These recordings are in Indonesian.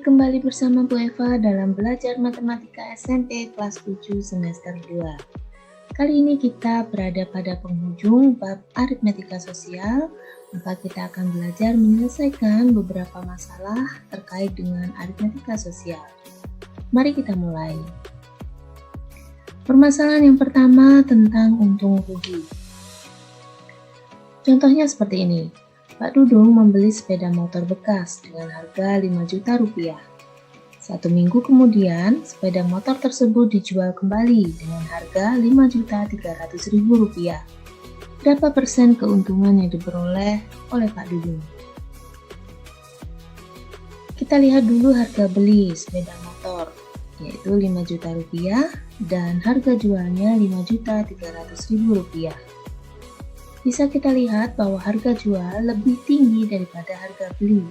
kembali bersama Bu Eva dalam belajar matematika SMP kelas 7 semester 2. Kali ini kita berada pada penghujung bab aritmetika sosial, maka kita akan belajar menyelesaikan beberapa masalah terkait dengan aritmetika sosial. Mari kita mulai. Permasalahan yang pertama tentang untung rugi. Contohnya seperti ini. Pak Dudung membeli sepeda motor bekas dengan harga 5 juta rupiah. 1 minggu kemudian, sepeda motor tersebut dijual kembali dengan harga 5.300.000 rupiah. Berapa persen keuntungan yang diperoleh oleh Pak Dudung? Kita lihat dulu harga beli sepeda motor, yaitu 5 juta rupiah dan harga jualnya 5.300.000 rupiah. Bisa kita lihat bahwa harga jual lebih tinggi daripada harga beli,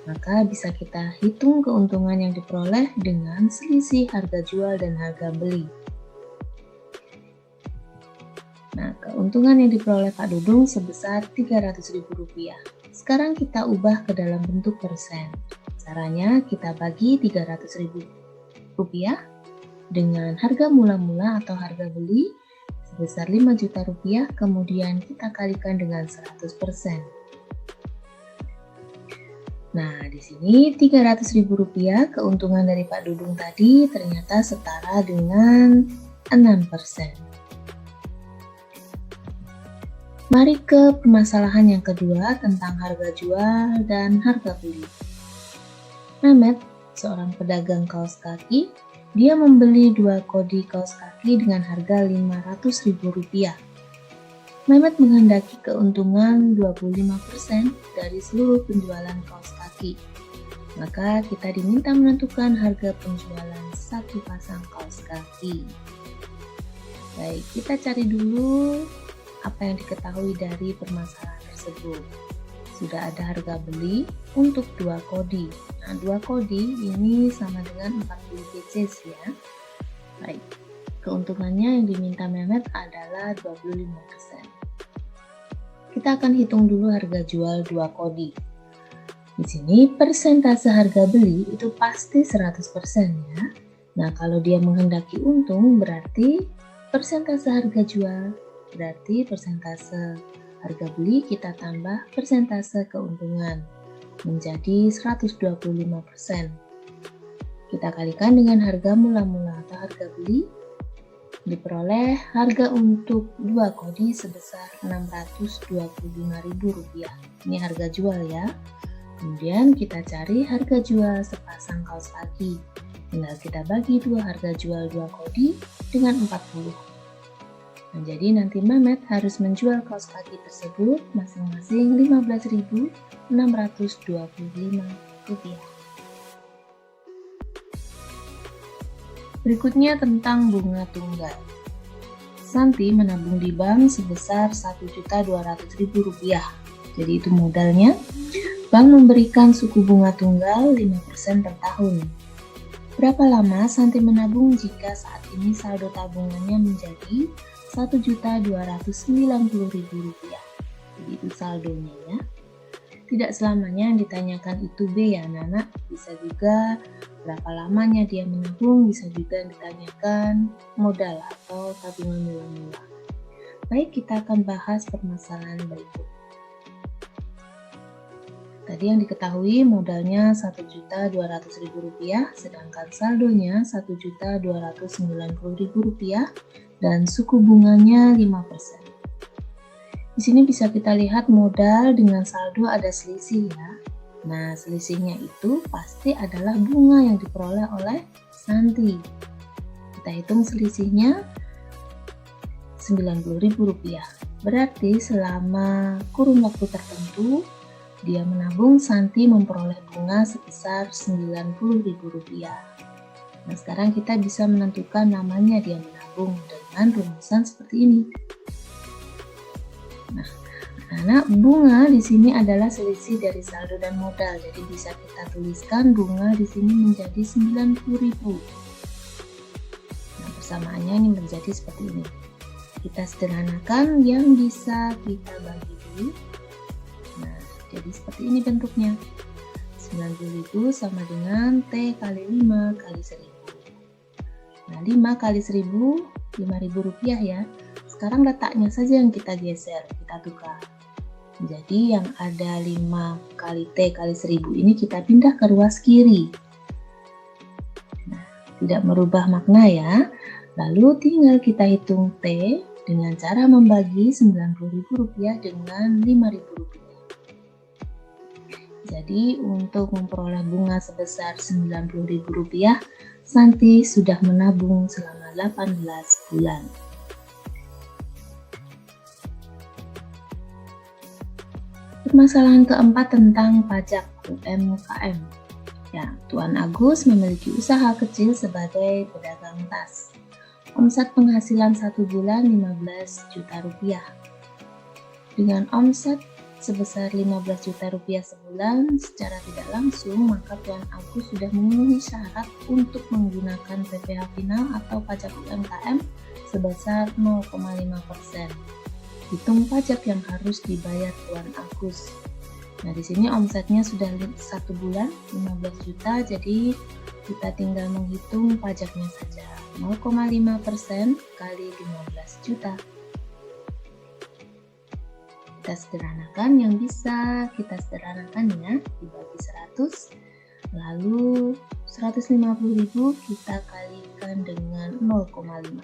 maka bisa kita hitung keuntungan yang diperoleh dengan selisih harga jual dan harga beli. Nah, keuntungan yang diperoleh Pak Dudung sebesar Rp300.000. Sekarang kita ubah ke dalam bentuk persen. Caranya kita bagi Rp300.000 dengan harga mula-mula atau harga beli sebesar 5 juta rupiah, kemudian kita kalikan dengan 100%. Nah, di sini Rp300.000 keuntungan dari Pak Dudung tadi ternyata setara dengan 6%. Mari ke permasalahan yang kedua tentang harga jual dan harga beli. Mehmet, seorang pedagang kaos kaki, dia membeli 2 kodi kaos kaki dengan harga Rp500.000. Mehmet menghendaki keuntungan 25% dari seluruh penjualan kaos kaki. Maka kita diminta menentukan harga penjualan satu pasang kaos kaki. Baik, kita cari dulu apa yang diketahui dari permasalahan tersebut. Sudah ada harga beli untuk 2 kodi. Nah, 2 kodi ini sama dengan 40 pieces ya. Baik, keuntungannya yang diminta Mehmet adalah 25%. Kita akan hitung dulu harga jual 2 kodi. Di sini persentase harga beli itu pasti 100% ya. Nah, kalau dia menghendaki untung berarti persentase harga jual berarti persentase harga beli kita tambah persentase keuntungan menjadi 125%. Kita kalikan dengan harga mula-mula atau harga beli, diperoleh harga untuk 2 kodi sebesar Rp625.000. Ini harga jual ya. Kemudian kita cari harga jual sepasang kaos kaki. Tinggal kita bagi 2 harga jual 2 kodi dengan 40. Nah, jadi nanti Mehmet harus menjual kaos kaki tersebut masing-masing Rp15.625. Berikutnya tentang bunga tunggal. Santi menabung di bank sebesar Rp1.200.000. Jadi itu modalnya. Bank memberikan suku bunga tunggal 5% per tahun. Berapa lama Santi menabung jika saat ini saldo tabungannya menjadi Rp1.290.000. Jadi itu saldonya ya. Tidak selamanya yang ditanyakan itu B ya anak-anak. Bisa juga berapa lamanya dia menabung, bisa juga ditanyakan modal atau tabungan mula-mula. Baik, kita akan bahas permasalahan berikut. Tadi yang diketahui modalnya Rp1.200.000, sedangkan saldonya Rp1.290.000 dan suku bunganya 5%. Di sini bisa kita lihat modal dengan saldo ada selisih ya. Nah, selisihnya itu pasti adalah bunga yang diperoleh oleh Santi. Kita hitung selisihnya Rp90.000. Berarti selama kurun waktu tertentu dia menabung, Santi memperoleh bunga sebesar Rp90.000. Nah, sekarang kita bisa menentukan namanya dia menabung dengan rumusan seperti ini. Nah, anak bunga di sini adalah selisih dari saldo dan modal. Jadi bisa kita tuliskan bunga di sini menjadi Rp90.000. Nah, persamaannya ini menjadi seperti ini. Kita sederhanakan yang bisa kita bagi dulu. Nah, jadi seperti ini bentuknya. 90.000 sama dengan T kali 5 kali 1000. Nah, 5 kali 1000, Rp5.000 ya. Sekarang letaknya saja yang kita geser, kita tukar. Jadi yang ada 5 kali T kali 1000 ini kita pindah ke ruas kiri. Nah, tidak merubah makna ya. Lalu tinggal kita hitung T dengan cara membagi Rp90.000 dengan Rp5.000. Jadi untuk memperoleh bunga sebesar Rp90.000, Santi sudah menabung selama 18 bulan. Permasalahan keempat tentang pajak UMKM. Ya, Tuan Agus memiliki usaha kecil sebagai pedagang tas. Omset penghasilan 1 bulan Rp15 juta. Dengan omset sebesar Rp15 juta sebulan secara tidak langsung, maka Tuan Agus sudah memenuhi syarat untuk menggunakan PPh final atau pajak UMKM sebesar 0,5%. Hitung pajak yang harus dibayar Tuan Agus. Nah, di sini omsetnya sudah 1 bulan 15 juta, jadi kita tinggal menghitung pajaknya saja. 0,5% kali 15 juta. Kita sederhanakan, yang bisa kita sederhanakan ya, dibagi 100, lalu 150.000 kita kalikan dengan 0,5.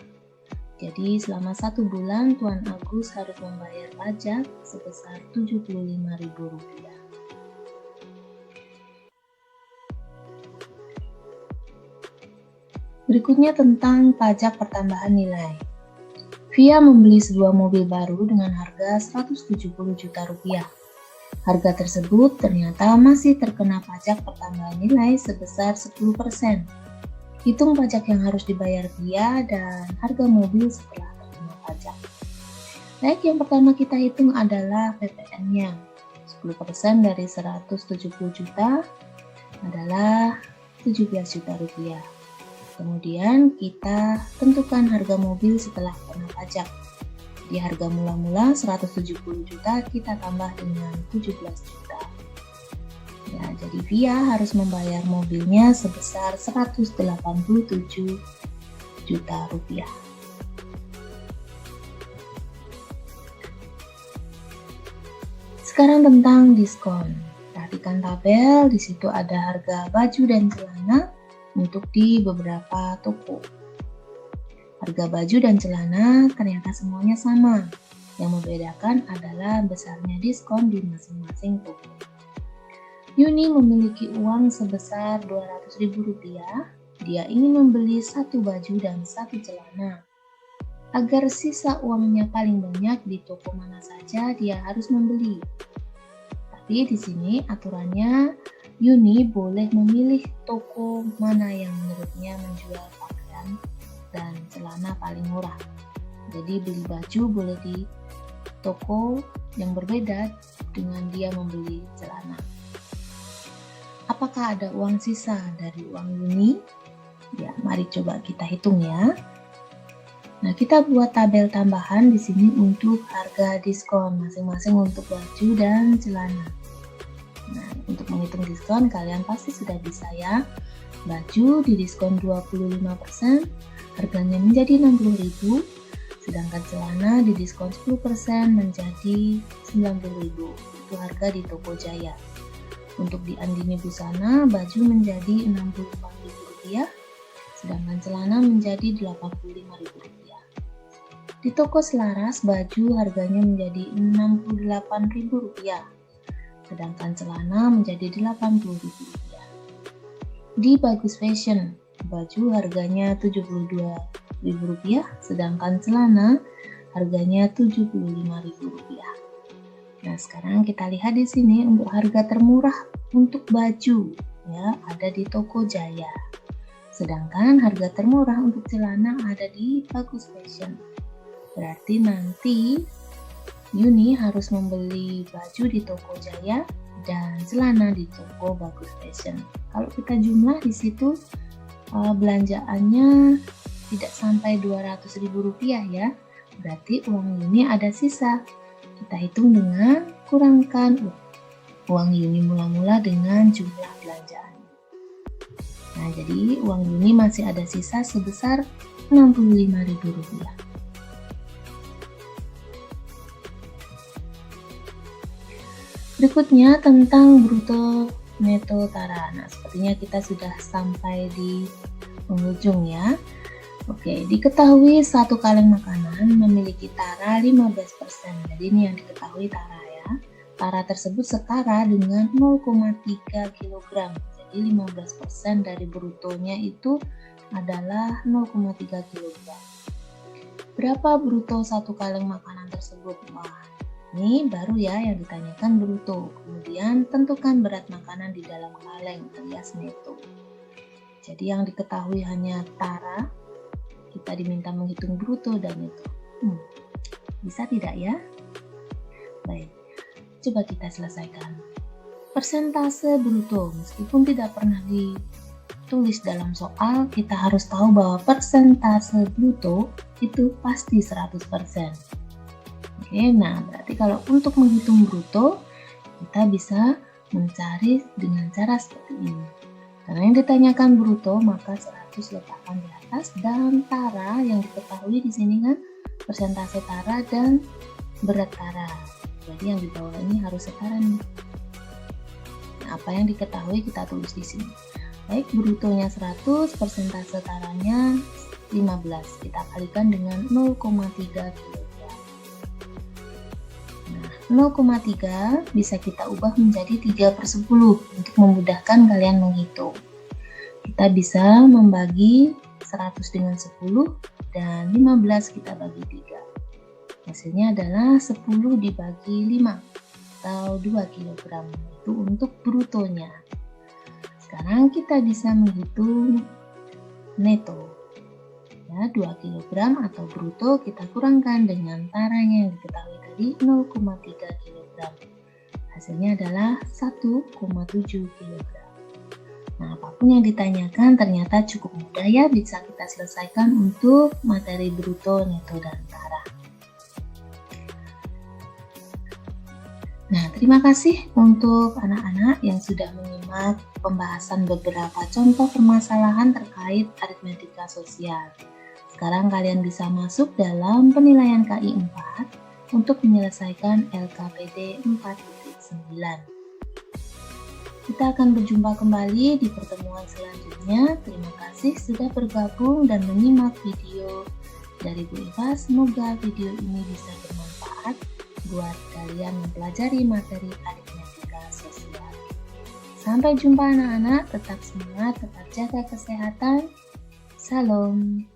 Jadi selama 1 bulan Tuan Agus harus membayar pajak sebesar Rp75.000. Berikutnya tentang pajak pertambahan nilai. Via membeli sebuah mobil baru dengan harga Rp170 juta. Harga tersebut ternyata masih terkena pajak pertambahan nilai sebesar 10%. Hitung pajak yang harus dibayar Via dan harga mobil setelah terkena pajak. Baik, yang pertama kita hitung adalah PPN-nya. 10% dari 170 juta adalah Rp17 juta. Kemudian kita tentukan harga mobil setelah kena pajak. Di harga mula-mula 170 juta kita tambah dengan 17 juta. Ya, jadi Via harus membayar mobilnya sebesar Rp187 juta. Sekarang tentang diskon. Perhatikan tabel, di situ ada harga baju dan celana untuk di beberapa toko. Harga baju dan celana ternyata semuanya sama. Yang membedakan adalah besarnya diskon di masing-masing toko. Yuni memiliki uang sebesar Rp200.000. Dia ingin membeli 1 baju dan 1 celana. Agar sisa uangnya paling banyak di toko mana saja dia harus membeli. Tapi di sini aturannya Yuni boleh memilih toko mana yang menurutnya menjual pakaian dan celana paling murah. Jadi beli baju boleh di toko yang berbeda dengan dia membeli celana. Apakah ada uang sisa dari uang Yuni? Ya, mari coba kita hitung ya. Nah, kita buat tabel tambahan di sini untuk harga diskon masing-masing untuk baju dan celana. Nah, untuk menghitung diskon kalian pasti sudah bisa ya. Baju didiskon 25%, harganya menjadi Rp60.000, sedangkan celana didiskon 10% menjadi Rp90.000. Itu harga di Toko Jaya. Untuk di Andini Busana, baju menjadi Rp64.000, sedangkan celana menjadi Rp85.000. Di Toko Selaras, baju harganya menjadi Rp68.000, sedangkan celana menjadi Rp80.000. Di Bagus Fashion, baju harganya Rp72.000, sedangkan celana harganya Rp75.000. Nah, sekarang kita lihat di sini untuk harga termurah untuk baju ya ada di Toko Jaya. Sedangkan harga termurah untuk celana ada di Bagus Fashion. Berarti nanti Yuni harus membeli baju di Toko Jaya dan celana di Toko Bagus Fashion. Kalau kita jumlah di situ belanjaannya tidak sampai Rp200.000 ya. Berarti uang Yuni ada sisa. Kita hitung dengan kurangkan uang Yuni mula-mula dengan jumlah belanjaan. Nah, jadi uang Yuni masih ada sisa sebesar Rp65.000. Berikutnya tentang bruto neto Tara. Nah, sepertinya kita sudah sampai di penghujung ya. Oke, diketahui satu kaleng makanan memiliki tara 15%. Jadi ini yang diketahui tara ya. Tara tersebut setara dengan 0,3 kg. Jadi 15% dari brutonya itu adalah 0,3 kg. Berapa bruto satu kaleng makanan tersebut? Wah, ini baru ya yang ditanyakan bruto. Kemudian tentukan berat makanan di dalam kaleng alias neto. Jadi yang diketahui hanya tara, kita diminta menghitung bruto dan neto. Bisa tidak ya? Baik, coba kita selesaikan. Persentase bruto, meskipun tidak pernah ditulis dalam soal, kita harus tahu bahwa persentase bruto itu pasti 100%. Oke, nah berarti kalau untuk menghitung bruto, kita bisa mencari dengan cara seperti ini. Karena yang ditanyakan bruto, maka 100 letakkan di atas, dan tara yang diketahui di sini kan persentase tara dan berat tara. Jadi yang di bawah ini harus setara nih. Nah, apa yang diketahui kita tulis di sini. Baik, brutonya 100, persentase taranya 15. Kita kalikan dengan 0,3 kg. Nah, 0,3 bisa kita ubah menjadi 3/10 untuk memudahkan kalian menghitung. Kita bisa membagi 100 dengan 10 dan 15 kita bagi 3. Hasilnya adalah 10 dibagi 5 atau 2 kg. Itu untuk brutonya. Sekarang kita bisa menghitung neto. Ya, 2 kg atau bruto kita kurangkan dengan taranya yang diketahui tadi 0,3 kg. Hasilnya adalah 1,7 kg. Nah, apapun yang ditanyakan ternyata cukup mudah ya, bisa kita selesaikan untuk materi bruto, neto, dan tara. Nah, terima kasih untuk anak-anak yang sudah menyimak pembahasan beberapa contoh permasalahan terkait aritmetika sosial. Sekarang kalian bisa masuk dalam penilaian KI 4 untuk menyelesaikan LKPD 4.9. Kita akan berjumpa kembali di pertemuan selanjutnya. Terima kasih sudah bergabung dan menyimak video dari Bu Eva. Semoga video ini bisa bermanfaat buat kalian mempelajari materi aritmetika sosial. Sampai jumpa anak-anak, tetap semangat, tetap jaga kesehatan. Salam.